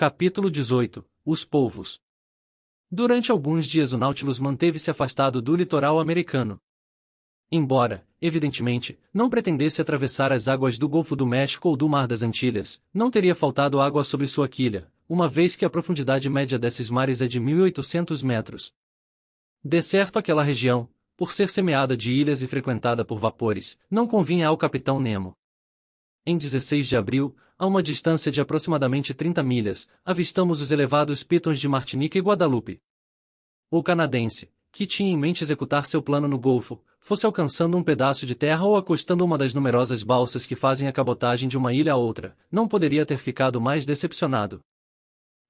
Capítulo 18. Os polvos. Durante alguns dias o Nautilus manteve-se afastado do litoral americano. Embora, evidentemente, não pretendesse atravessar as águas do Golfo do México ou do Mar das Antilhas, não teria faltado água sobre sua quilha, uma vez que a profundidade média desses mares é de 1.800 metros. De certo, aquela região, por ser semeada de ilhas e frequentada por vapores, não convinha ao capitão Nemo. Em 16 de abril, a uma distância de aproximadamente 30 milhas, avistamos os elevados pitons de Martinica e Guadalupe. O canadense, que tinha em mente executar seu plano no Golfo, fosse alcançando um pedaço de terra ou acostando uma das numerosas balsas que fazem a cabotagem de uma ilha a outra, não poderia ter ficado mais decepcionado.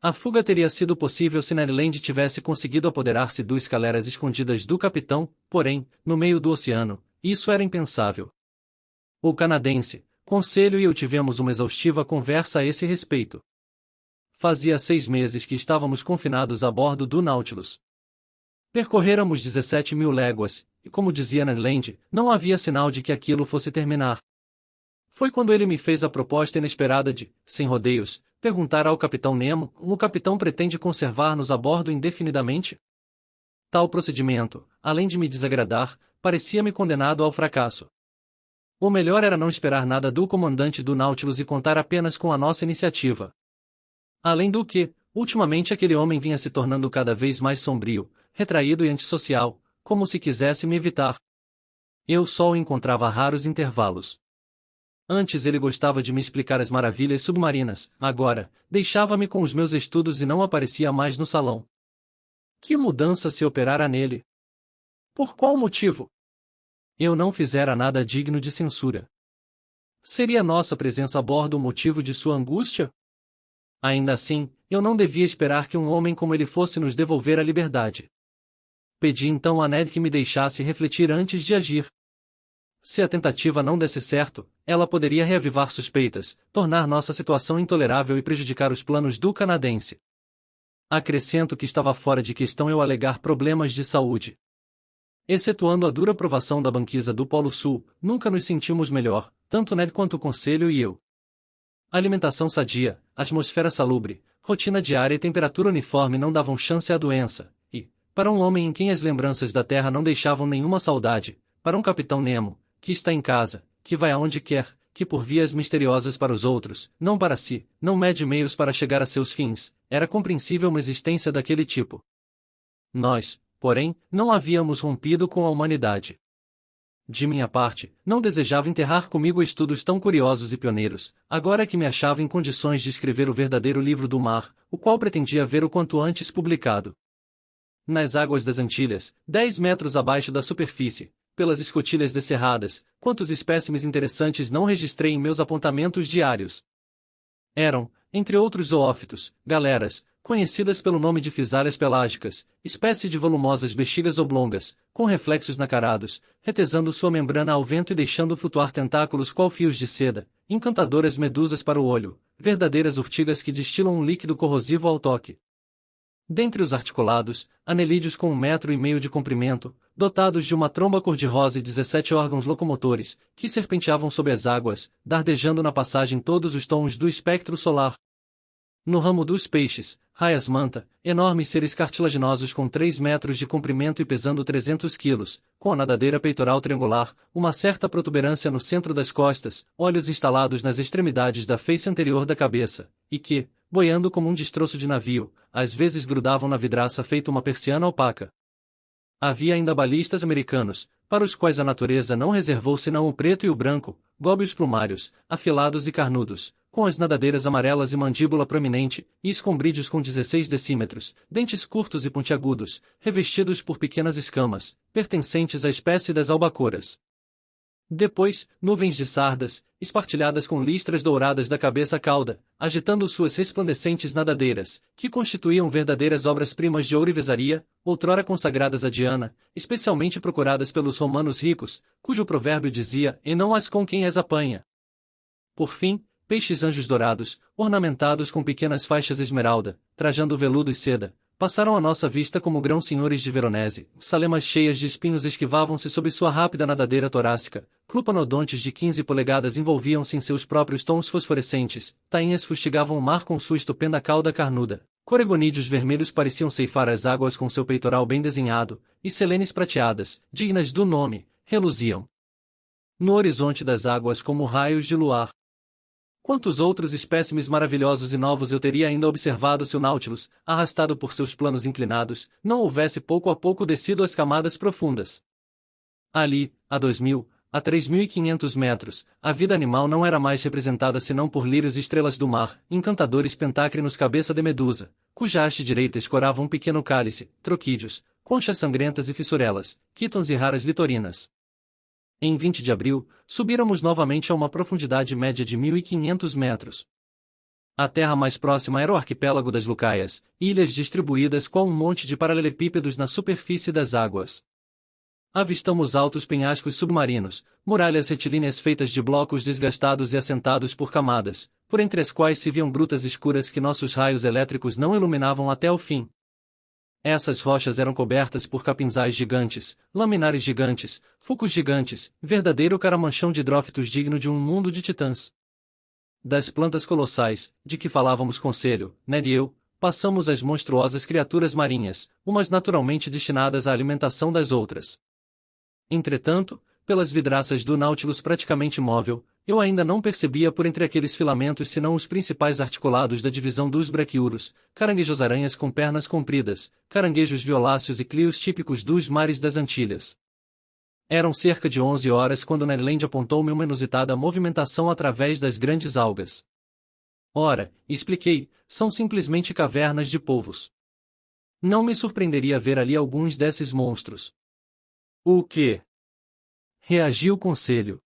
A fuga teria sido possível se Ned Land tivesse conseguido apoderar-se duas galeras escondidas do capitão, porém, no meio do oceano, isso era impensável. O canadense, Conselho e eu tivemos uma exaustiva conversa a esse respeito. Fazia 6 meses que estávamos confinados a bordo do Nautilus. Percorréramos 17.000 léguas, e como dizia Ned Land, não havia sinal de que aquilo fosse terminar. Foi quando ele me fez a proposta inesperada de, sem rodeios, perguntar ao capitão Nemo: o capitão pretende conservar-nos a bordo indefinidamente? Tal procedimento, além de me desagradar, parecia-me condenado ao fracasso. O melhor era não esperar nada do comandante do Nautilus e contar apenas com a nossa iniciativa. Além do que, ultimamente aquele homem vinha se tornando cada vez mais sombrio, retraído e antissocial, como se quisesse me evitar. Eu só o encontrava a raros intervalos. Antes ele gostava de me explicar as maravilhas submarinas, agora, deixava-me com os meus estudos e não aparecia mais no salão. Que mudança se operara nele? Por qual motivo? Eu não fizera nada digno de censura. Seria nossa presença a bordo o motivo de sua angústia? Ainda assim, eu não devia esperar que um homem como ele fosse nos devolver a liberdade. Pedi então a Ned que me deixasse refletir antes de agir. Se a tentativa não desse certo, ela poderia reavivar suspeitas, tornar nossa situação intolerável e prejudicar os planos do canadense. Acrescento que estava fora de questão eu alegar problemas de saúde. Excetuando a dura provação da banquisa do Polo Sul, nunca nos sentimos melhor, tanto Ned quanto o Conselho e eu. Alimentação sadia, atmosfera salubre, rotina diária e temperatura uniforme não davam chance à doença, e, para um homem em quem as lembranças da terra não deixavam nenhuma saudade, para um capitão Nemo, que está em casa, que vai aonde quer, que por vias misteriosas para os outros, não para si, não mede meios para chegar a seus fins, era compreensível uma existência daquele tipo. Nós, porém, não havíamos rompido com a humanidade. De minha parte, não desejava enterrar comigo estudos tão curiosos e pioneiros, agora que me achava em condições de escrever o verdadeiro livro do mar, o qual pretendia ver o quanto antes publicado. Nas águas das Antilhas, 10 metros abaixo da superfície, pelas escotilhas descerradas, quantos espécimes interessantes não registrei em meus apontamentos diários. Eram, entre outros zoófitos, galeras, conhecidas pelo nome de fisálias pelágicas, espécie de volumosas bexigas oblongas, com reflexos nacarados, retesando sua membrana ao vento e deixando flutuar tentáculos qual fios de seda, encantadoras medusas para o olho, verdadeiras urtigas que destilam um líquido corrosivo ao toque. Dentre os articulados, anelídeos com 1,5 metro de comprimento, dotados de uma tromba cor-de-rosa e 17 órgãos locomotores, que serpenteavam sob as águas, dardejando na passagem todos os tons do espectro solar. No ramo dos peixes, raias-manta, enormes seres cartilaginosos com 3 metros de comprimento e pesando 300 quilos, com a nadadeira peitoral triangular, uma certa protuberância no centro das costas, olhos instalados nas extremidades da face anterior da cabeça, e que, boiando como um destroço de navio, às vezes grudavam na vidraça feito uma persiana opaca. Havia ainda balistas americanos, para os quais a natureza não reservou senão o preto e o branco, góbios plumários, afilados e carnudos, com as nadadeiras amarelas e mandíbula proeminente, e escombrídeos com 16 decímetros, dentes curtos e pontiagudos, revestidos por pequenas escamas, pertencentes à espécie das albacoras. Depois, nuvens de sardas, espartilhadas com listras douradas da cabeça à cauda, agitando suas resplandecentes nadadeiras, que constituíam verdadeiras obras-primas de ourivesaria, outrora consagradas a Diana, especialmente procuradas pelos romanos ricos, cujo provérbio dizia: "E não as com quem as apanha". Por fim, peixes anjos dourados, ornamentados com pequenas faixas esmeralda, trajando veludo e seda, passaram à nossa vista como grão-senhores de Veronese, salemas cheias de espinhos esquivavam-se sob sua rápida nadadeira torácica, clupanodontes de 15 polegadas envolviam-se em seus próprios tons fosforescentes, tainhas fustigavam o mar com sua estupenda cauda carnuda, coregonídeos vermelhos pareciam ceifar as águas com seu peitoral bem desenhado, e selenes prateadas, dignas do nome, reluziam no horizonte das águas como raios de luar. Quantos outros espécimes maravilhosos e novos eu teria ainda observado se o Nautilus, arrastado por seus planos inclinados, não houvesse pouco a pouco descido às camadas profundas. Ali, a 2.000, a 3.500 metros, a vida animal não era mais representada senão por lírios e estrelas do mar, encantadores pentácrinos cabeça de medusa, cuja haste direita escorava um pequeno cálice, troquídeos, conchas sangrentas e fissurelas, quítons e raras litorinas. Em 20 de abril, subíramos novamente a uma profundidade média de 1.500 metros. A terra mais próxima era o arquipélago das Lucaias, ilhas distribuídas qual um monte de paralelepípedos na superfície das águas. Avistamos altos penhascos submarinos, muralhas retilíneas feitas de blocos desgastados e assentados por camadas, por entre as quais se viam grutas escuras que nossos raios elétricos não iluminavam até o fim. Essas rochas eram cobertas por capinzais gigantes, laminares gigantes, fucos gigantes, verdadeiro caramanchão de hidrófitos digno de um mundo de titãs. Das plantas colossais, de que falávamos Conselho, Ned e eu, passamos às monstruosas criaturas marinhas, umas naturalmente destinadas à alimentação das outras. Entretanto, pelas vidraças do Nautilus praticamente imóvel, eu ainda não percebia por entre aqueles filamentos senão os principais articulados da divisão dos braquiuros, caranguejos-aranhas com pernas compridas, caranguejos violáceos e clios típicos dos mares das Antilhas. Eram cerca de 11 horas quando Ned Land apontou-me uma inusitada movimentação através das grandes algas. Ora, expliquei, são simplesmente cavernas de polvos. Não me surpreenderia ver ali alguns desses monstros. O quê? Reagiu o Conselho.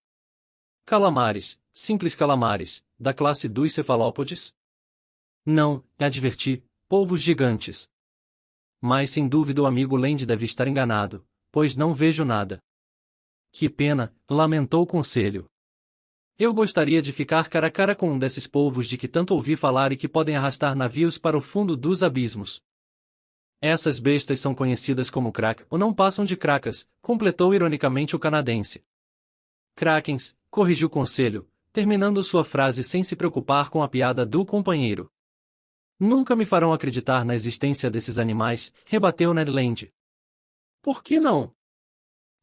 Calamares, simples calamares, da classe dos cefalópodes? Não, adverti, polvos gigantes. Mas sem dúvida o amigo Land deve estar enganado, pois não vejo nada. Que pena, lamentou o Conselho. Eu gostaria de ficar cara a cara com um desses polvos de que tanto ouvi falar e que podem arrastar navios para o fundo dos abismos. Essas bestas são conhecidas como Krak ou não passam de cracas, completou ironicamente o canadense. Krakens, corrigiu o Conselho, terminando sua frase sem se preocupar com a piada do companheiro. Nunca me farão acreditar na existência desses animais, rebateu Ned Land. Por que não?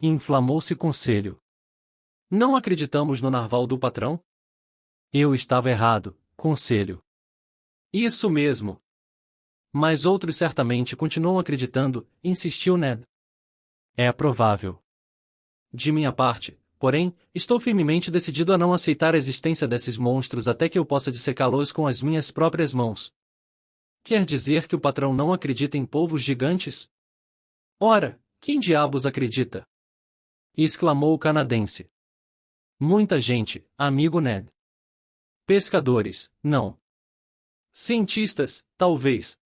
Inflamou-se o Conselho. Não acreditamos no narval do patrão? Eu estava errado, Conselho. Isso mesmo. Mas outros certamente continuam acreditando, insistiu Ned. É provável. De minha parte, porém, estou firmemente decidido a não aceitar a existência desses monstros até que eu possa dissecá-los com as minhas próprias mãos. Quer dizer que o patrão não acredita em polvos gigantes? Ora, quem diabos acredita? Exclamou o canadense. Muita gente, amigo Ned. Pescadores, não. Cientistas, talvez.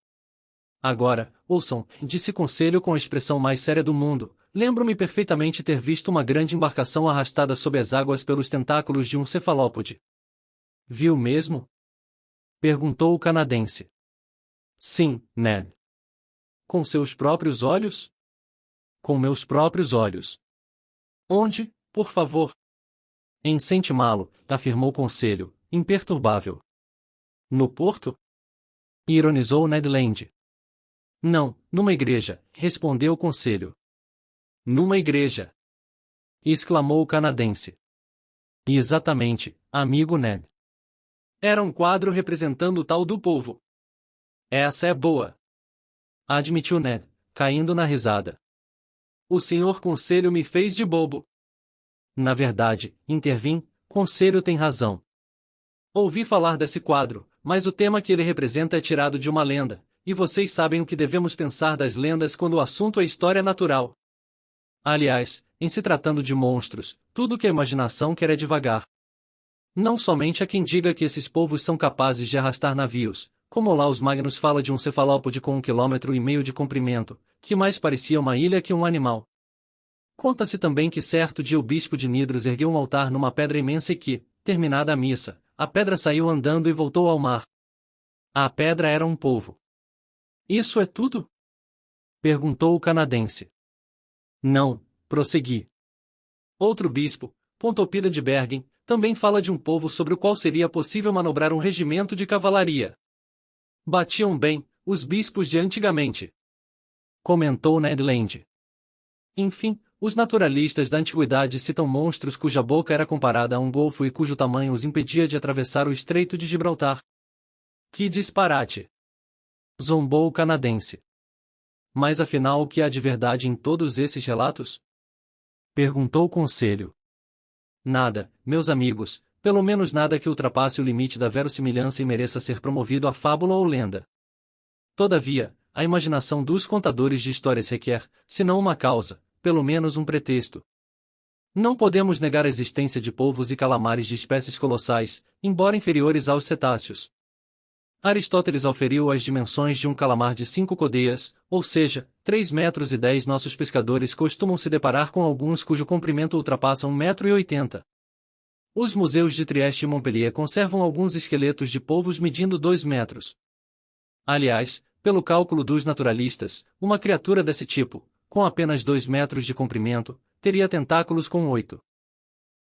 Agora, ouçam, disse Conselho com a expressão mais séria do mundo. Lembro-me perfeitamente ter visto uma grande embarcação arrastada sob as águas pelos tentáculos de um cefalópode. Viu mesmo? Perguntou o canadense. Sim, Ned. Com seus próprios olhos? Com meus próprios olhos. Onde, por favor? Em Saint-Malo, afirmou Conselho, imperturbável. No porto? Ironizou Ned Land. Não, numa igreja, respondeu o Conselho. Numa igreja! Exclamou o canadense. Exatamente, amigo Ned. Era um quadro representando o tal do polvo. Essa é boa. Admitiu Ned, caindo na risada. O senhor Conselho me fez de bobo. Na verdade, intervim, Conselho tem razão. Ouvi falar desse quadro, mas o tema que ele representa é tirado de uma lenda, e vocês sabem o que devemos pensar das lendas quando o assunto é história natural. Aliás, em se tratando de monstros, tudo que a imaginação quer é devagar. Não somente há quem diga que esses povos são capazes de arrastar navios, como Olaus Magnus fala de um cefalópode com 1,5 km de comprimento, que mais parecia uma ilha que um animal. Conta-se também que certo dia o bispo de Nidros ergueu um altar numa pedra imensa e que, terminada a missa, a pedra saiu andando e voltou ao mar. A pedra era um polvo. Isso é tudo? Perguntou o canadense. Não, prossegui. Outro bispo, Pontopida de Bergen, também fala de um povo sobre o qual seria possível manobrar um regimento de cavalaria. Batiam bem, os bispos de antigamente. Comentou Ned Land. Enfim, os naturalistas da antiguidade citam monstros cuja boca era comparada a um golfo e cujo tamanho os impedia de atravessar o Estreito de Gibraltar. Que disparate! Zombou o canadense. Mas afinal o que há de verdade em todos esses relatos? Perguntou o conselho. Nada, meus amigos, pelo menos nada que ultrapasse o limite da verossimilhança e mereça ser promovido a fábula ou lenda. Todavia, a imaginação dos contadores de histórias requer, se não uma causa, pelo menos um pretexto. Não podemos negar a existência de polvos e calamares de espécies colossais, embora inferiores aos cetáceos. Aristóteles auferiu as dimensões de um calamar de 5 codeias, ou seja, 3,10 metros. Nossos pescadores costumam se deparar com alguns cujo comprimento ultrapassa 1,80 m. Os museus de Trieste e Montpellier conservam alguns esqueletos de polvos medindo 2 metros. Aliás, pelo cálculo dos naturalistas, uma criatura desse tipo, com apenas 2 metros de comprimento, teria tentáculos com 8.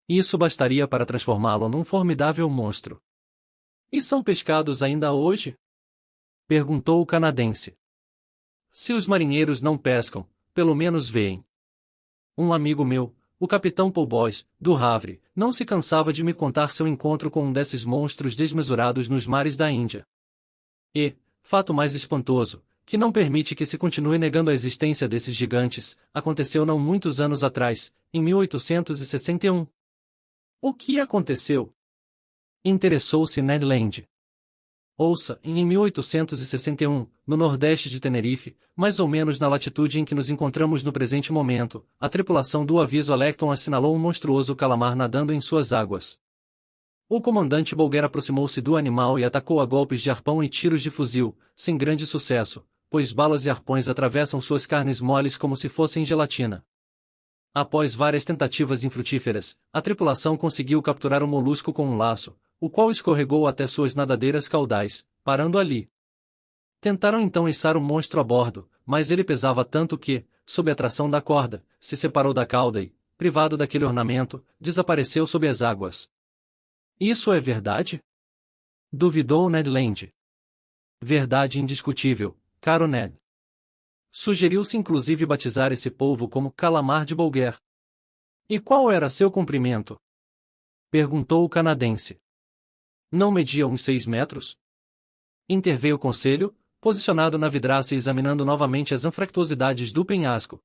Isso bastaria para transformá-lo num formidável monstro. E são pescados ainda hoje? Perguntou o canadense. Se os marinheiros não pescam, pelo menos veem. Um amigo meu, o capitão Paul Boyce, do Havre, não se cansava de me contar seu encontro com um desses monstros desmesurados nos mares da Índia. E, fato mais espantoso, que não permite que se continue negando a existência desses gigantes, aconteceu não muitos anos atrás, em 1861. O que aconteceu? Interessou-se Ned Land. Ouça, em 1861, no nordeste de Tenerife, mais ou menos na latitude em que nos encontramos no presente momento, a tripulação do aviso Alecton assinalou um monstruoso calamar nadando em suas águas. O comandante Bolger aproximou-se do animal e atacou a golpes de arpão e tiros de fuzil, sem grande sucesso, pois balas e arpões atravessam suas carnes moles como se fossem gelatina. Após várias tentativas infrutíferas, a tripulação conseguiu capturar o molusco com um laço, o qual escorregou até suas nadadeiras caudais, parando ali. Tentaram então içar o monstro a bordo, mas ele pesava tanto que, sob a tração da corda, se separou da cauda e, privado daquele ornamento, desapareceu sob as águas. Isso é verdade? Duvidou Ned Land. Verdade indiscutível, caro Ned. Sugeriu-se inclusive batizar esse polvo como calamar de Bolger. E qual era seu comprimento? Perguntou o canadense. Não media uns 6 metros? Interveio o conselho, posicionado na vidraça e examinando novamente as anfractuosidades do penhasco.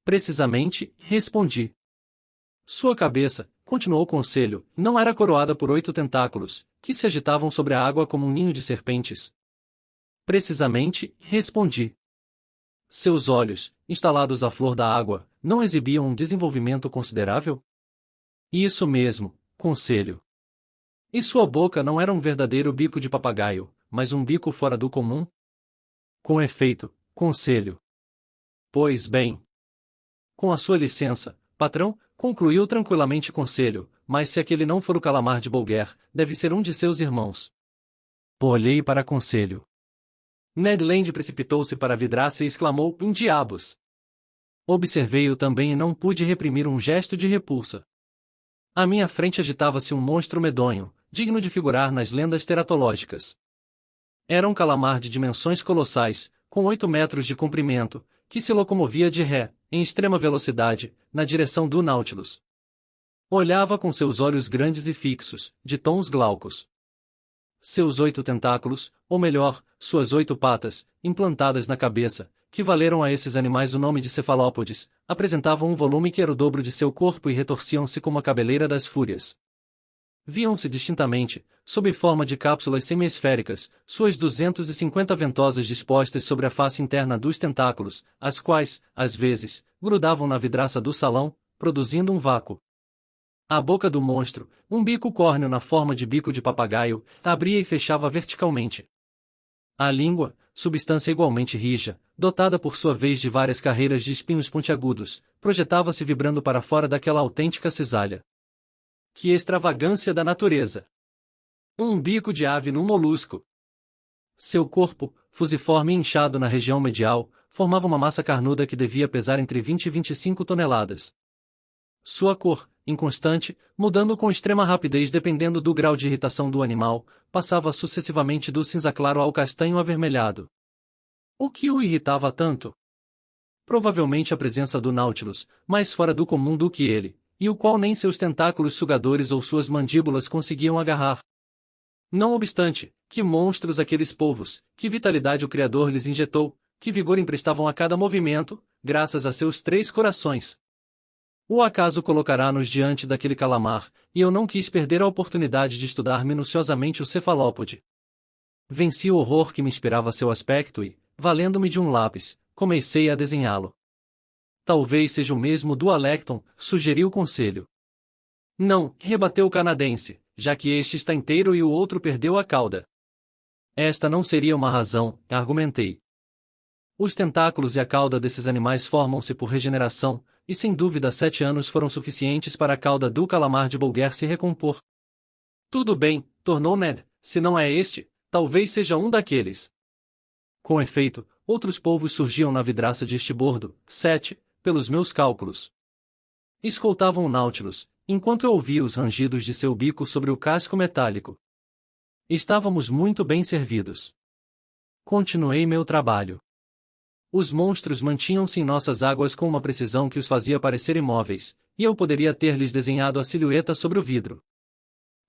Precisamente, respondi. Sua cabeça, continuou o conselho, não era coroada por 8 tentáculos, que se agitavam sobre a água como um ninho de serpentes. Precisamente, respondi. Seus olhos, instalados à flor da água, não exibiam um desenvolvimento considerável? Isso mesmo, conselho. E sua boca não era um verdadeiro bico de papagaio, mas um bico fora do comum? Com efeito, conselho. Pois bem. Com a sua licença, patrão, concluiu tranquilamente conselho, mas se aquele não for o calamar de Bolger, deve ser um de seus irmãos. Olhei para conselho. Ned Land precipitou-se para a vidraça e exclamou, diabos! Observei-o também e não pude reprimir um gesto de repulsa. À minha frente agitava-se um monstro medonho, digno de figurar nas lendas teratológicas. Era um calamar de dimensões colossais, com 8 metros de comprimento, que se locomovia de ré, em extrema velocidade, na direção do Nautilus. Olhava com seus olhos grandes e fixos, de tons glaucos. Seus 8 tentáculos, ou melhor, suas 8 patas, implantadas na cabeça, que valeram a esses animais o nome de cefalópodes, apresentavam um volume que era o dobro de seu corpo e retorciam-se como a cabeleira das fúrias. Viam-se distintamente, sob forma de cápsulas semiesféricas, suas 250 ventosas dispostas sobre a face interna dos tentáculos, as quais, às vezes, grudavam na vidraça do salão, produzindo um vácuo. A boca do monstro, um bico córneo na forma de bico de papagaio, abria e fechava verticalmente. A língua, substância igualmente rija, dotada por sua vez de várias carreiras de espinhos pontiagudos, projetava-se vibrando para fora daquela autêntica cisalha. Que extravagância da natureza! Um bico de ave num molusco! Seu corpo, fusiforme e inchado na região medial, formava uma massa carnuda que devia pesar entre 20 e 25 toneladas. Sua cor, inconstante, mudando com extrema rapidez dependendo do grau de irritação do animal, passava sucessivamente do cinza claro ao castanho avermelhado. O que o irritava tanto? Provavelmente a presença do Nautilus, mais fora do comum do que ele, e o qual nem seus tentáculos sugadores ou suas mandíbulas conseguiam agarrar. Não obstante, que monstros aqueles polvos, que vitalidade o Criador lhes injetou, que vigor emprestavam a cada movimento, graças a seus 3 corações. O acaso colocará-nos diante daquele calamar, e eu não quis perder a oportunidade de estudar minuciosamente o cefalópode. Venci o horror que me inspirava seu aspecto e, valendo-me de um lápis, comecei a desenhá-lo. Talvez seja o mesmo do Alecton, sugeriu o conselho. Não, rebateu o canadense, já que este está inteiro e o outro perdeu a cauda. Esta não seria uma razão, argumentei. Os tentáculos e a cauda desses animais formam-se por regeneração, e sem dúvida 7 anos foram suficientes para a cauda do calamar de Bulger se recompor. Tudo bem, tornou Ned, se não é este, talvez seja um daqueles. Com efeito, outros polvos surgiam na vidraça de estibordo, 7, pelos meus cálculos. Escoltavam o Nautilus, enquanto eu ouvia os rangidos de seu bico sobre o casco metálico. Estávamos muito bem servidos. Continuei meu trabalho. Os monstros mantinham-se em nossas águas com uma precisão que os fazia parecer imóveis, e eu poderia ter-lhes desenhado a silhueta sobre o vidro.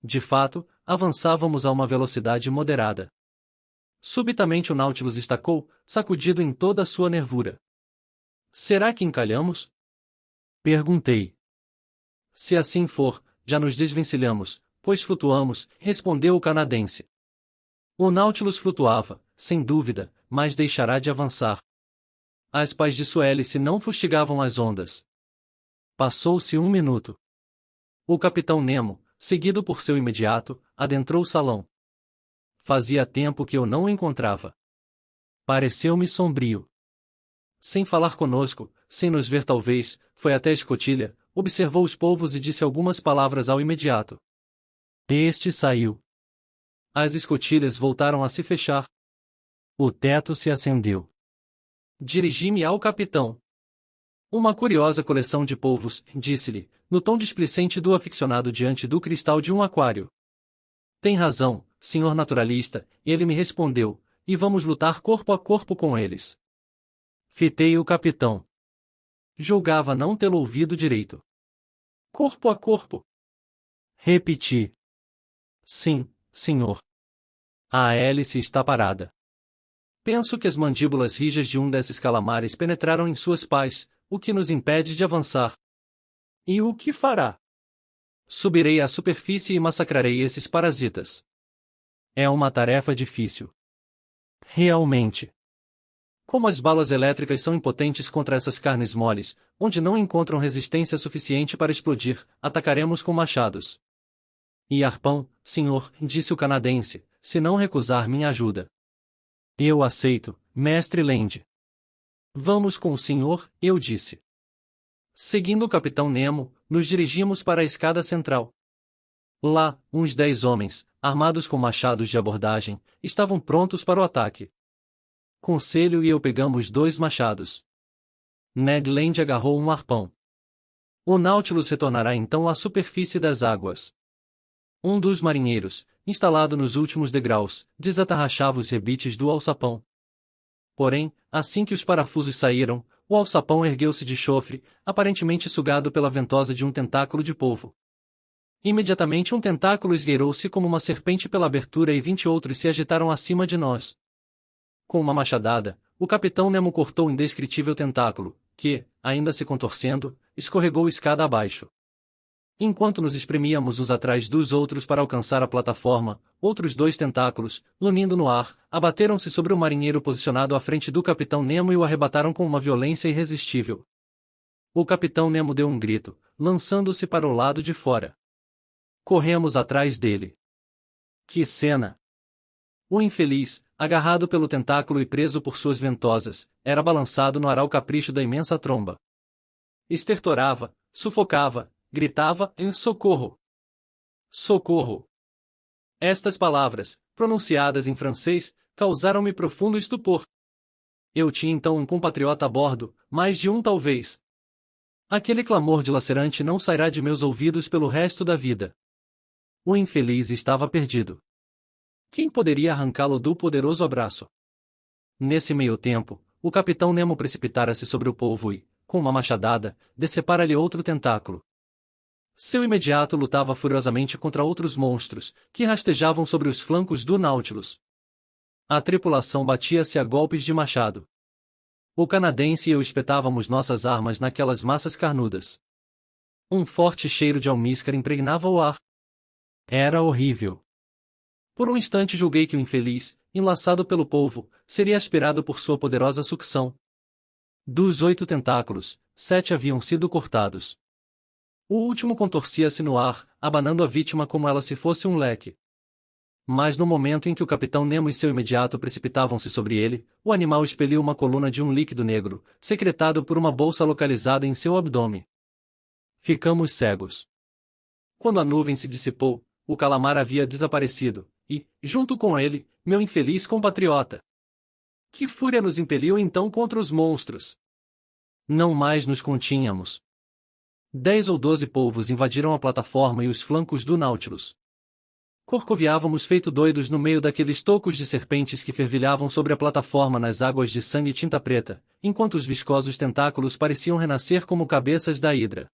De fato, avançávamos a uma velocidade moderada. Subitamente o Nautilus estacou, sacudido em toda a sua nervura. Será que encalhamos? Perguntei. Se assim for, já nos desvencilhamos, pois flutuamos, respondeu o canadense. O Nautilus flutuava, sem dúvida, mas deixará de avançar. As pás de sua hélice não fustigavam as ondas. Passou-se 1 minuto. O capitão Nemo, seguido por seu imediato, adentrou o salão. Fazia tempo que eu não o encontrava. Pareceu-me sombrio. Sem falar conosco, sem nos ver talvez, foi até a escotilha, observou os polvos e disse algumas palavras ao imediato. Este saiu. As escotilhas voltaram a se fechar. O teto se acendeu. Dirigi-me ao capitão. Uma curiosa coleção de polvos, disse-lhe, no tom displicente do aficionado diante do cristal de um aquário. Tem razão, senhor naturalista, ele me respondeu, e vamos lutar corpo a corpo com eles. Fitei o capitão. Julgava não tê-lo ouvido direito. Corpo a corpo. Repeti. Sim, senhor. A hélice está parada. Penso que as mandíbulas rijas de um desses calamares penetraram em suas pás, o que nos impede de avançar. E o que fará? Subirei à superfície e massacrarei esses parasitas. É uma tarefa difícil. Realmente. Como as balas elétricas são impotentes contra essas carnes moles, onde não encontram resistência suficiente para explodir, atacaremos com machados. E arpão, senhor, disse o canadense, se não recusar minha ajuda. Eu aceito, mestre Land. Vamos com o senhor, eu disse. Seguindo o capitão Nemo, nos dirigimos para a escada central. Lá, uns 10 homens, armados com machados de abordagem, estavam prontos para o ataque. Conselho e eu pegamos 2 machados. Ned Land agarrou um arpão. O Nautilus retornará então à superfície das águas. Um dos marinheiros, instalado nos últimos degraus, desatarrachava os rebites do alçapão. Porém, assim que os parafusos saíram, o alçapão ergueu-se de chofre, aparentemente sugado pela ventosa de um tentáculo de polvo. Imediatamente um tentáculo esgueirou-se como uma serpente pela abertura e 20 outros se agitaram acima de nós. Com uma machadada, o capitão Nemo cortou o indescritível tentáculo, que, ainda se contorcendo, escorregou escada abaixo. Enquanto nos espremíamos uns atrás dos outros para alcançar a plataforma, outros 2 tentáculos, lunindo no ar, abateram-se sobre o marinheiro posicionado à frente do capitão Nemo e o arrebataram com uma violência irresistível. O capitão Nemo deu um grito, lançando-se para o lado de fora. Corremos atrás dele. Que cena! O infeliz, agarrado pelo tentáculo e preso por suas ventosas, era balançado no aral capricho da imensa tromba. Estertorava, sufocava, gritava em socorro. Socorro! Estas palavras, pronunciadas em francês, causaram-me profundo estupor. Eu tinha então um compatriota a bordo, mais de um talvez. Aquele clamor dilacerante não sairá de meus ouvidos pelo resto da vida. O infeliz estava perdido. Quem poderia arrancá-lo do poderoso abraço? Nesse meio tempo, o capitão Nemo precipitara-se sobre o polvo e, com uma machadada, decepara-lhe outro tentáculo. Seu imediato lutava furiosamente contra outros monstros, que rastejavam sobre os flancos do Nautilus. A tripulação batia-se a golpes de machado. O canadense e eu espetávamos nossas armas naquelas massas carnudas. Um forte cheiro de almíscar impregnava o ar. Era horrível. Por um instante julguei que o infeliz, enlaçado pelo polvo, seria aspirado por sua poderosa sucção. Dos 8 tentáculos, 7 haviam sido cortados. O último contorcia-se no ar, abanando a vítima como ela se fosse um leque. Mas no momento em que o capitão Nemo e seu imediato precipitavam-se sobre ele, o animal expeliu uma coluna de um líquido negro, secretado por uma bolsa localizada em seu abdômen. Ficamos cegos. Quando a nuvem se dissipou, o calamar havia desaparecido, e, junto com ele, meu infeliz compatriota. Que fúria nos impeliu então contra os monstros! Não mais nos continhamos. 10 ou 12 polvos invadiram a plataforma e os flancos do Nautilus. Corcoviávamos feito doidos no meio daqueles tocos de serpentes que fervilhavam sobre a plataforma nas águas de sangue e tinta preta, enquanto os viscosos tentáculos pareciam renascer como cabeças da hidra.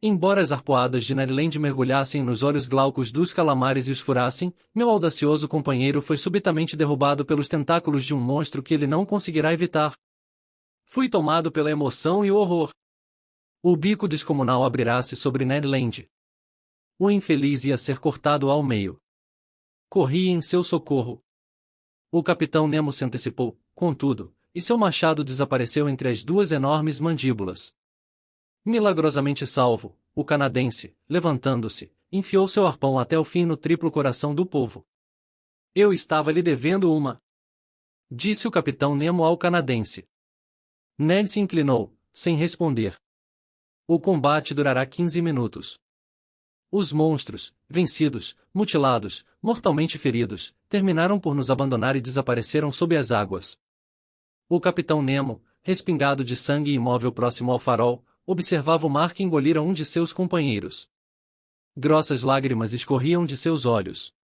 Embora as arpoadas de Ned Land mergulhassem nos olhos glaucos dos calamares e os furassem, meu audacioso companheiro foi subitamente derrubado pelos tentáculos de um monstro que ele não conseguirá evitar. Fui tomado pela emoção e o horror. O bico descomunal abrirá-se sobre Ned Land. O infeliz ia ser cortado ao meio. Corri em seu socorro. O capitão Nemo se antecipou, contudo, e seu machado desapareceu entre as duas enormes mandíbulas. Milagrosamente salvo, o canadense, levantando-se, enfiou seu arpão até o fim no triplo coração do polvo. Eu estava lhe devendo uma, disse o capitão Nemo ao canadense. Ned se inclinou, sem responder. O combate durará 15 minutos. Os monstros, vencidos, mutilados, mortalmente feridos, terminaram por nos abandonar e desapareceram sob as águas. O capitão Nemo, respingado de sangue e imóvel próximo ao farol, observava o mar que engolira um de seus companheiros. Grossas lágrimas escorriam de seus olhos.